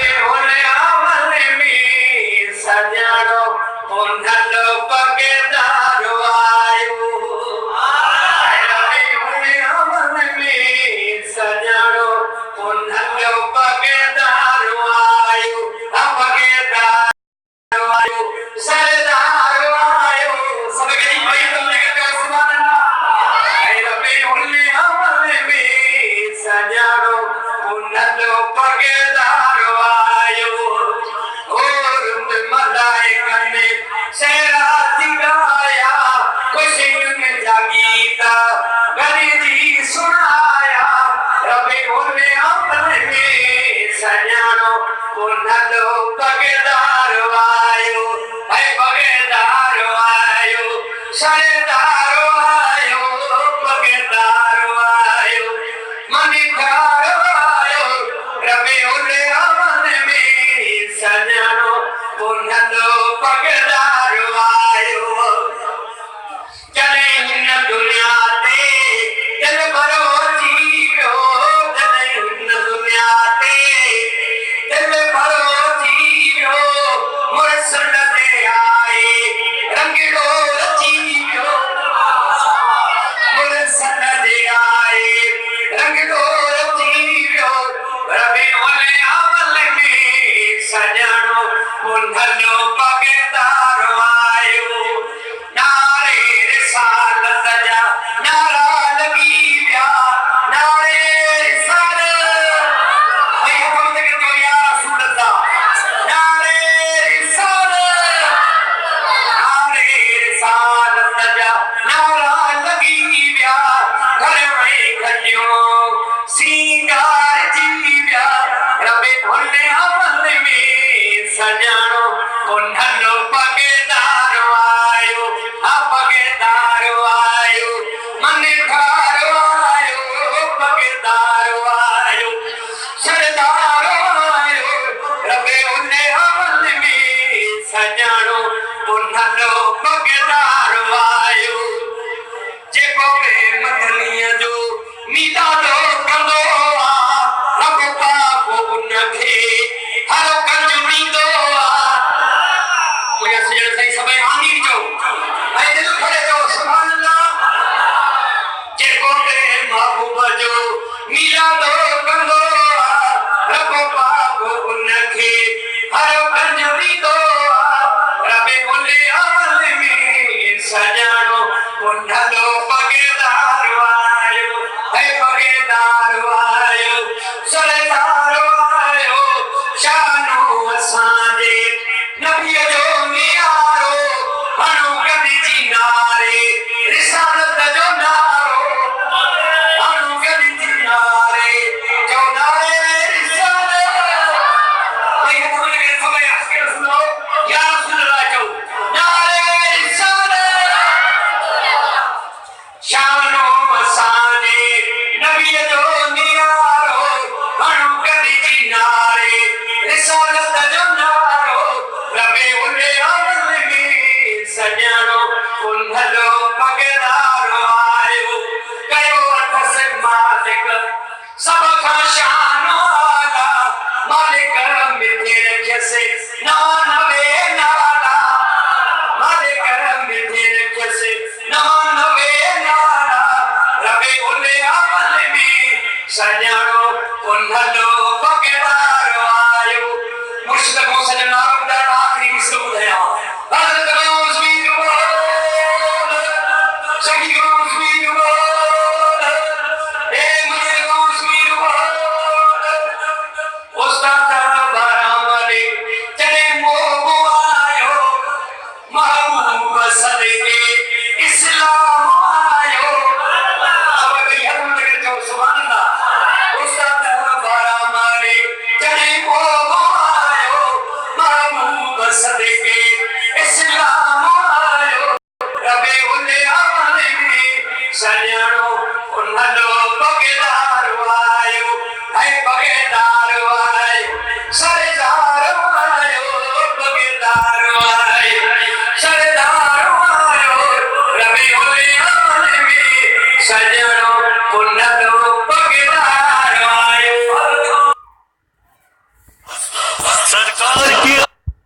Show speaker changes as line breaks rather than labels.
रबे होले अमल में सजानो उन्हलो पगेदार आयो रबे होले अमल में सजानो उन्हलो पगेदार आयो पगेदार आयो सरदार आयो सब कहीं भाई तुमने कहते हो सुभान अल्लाह रबे होले अमल में सजानो उन्हलो पगेदार आयो और मलाइका ने शेरा दिखाया खुशियों में जागीता गरीबी सुनाया रबे होले अमल में सजानो उन्हलो पगेदार आयो है पगेदार आयो सरदार आयो पगेदार आयो मनिकार आयो रबे होले अमल में सजानो उन्हलो पगेदार आयो चले इन दुनिया ते दिल भरो जीरो चले इन दुनिया ते दिल भरो जीरो मुरसल दे आए रंगड़ो रचीरो मुरसल दे आए रंगड़ो रचीरो रबे होले अमल में सजानो उन्हलो पगेदार आयो नारे रिसालत जा नारा लगी व्या नारे रिसालत भाई हम तो कहते हो या रसूल अल्लाह नारे रिसालत जा नारा लगी व्या घर में घटियों सिंगार जीव्या रबे होले अमल में सजानो उन्हलो पगेदार आयो पगेदार आयो मनिकार आयो पगेदार आयो सरदार आयो रबे होले अमल में सजानो उन्हलो पगेदार आयो जेको में मदनिया जो मीदा दो कंदो रब पाको उनखे हर कंज मीदो
सरकार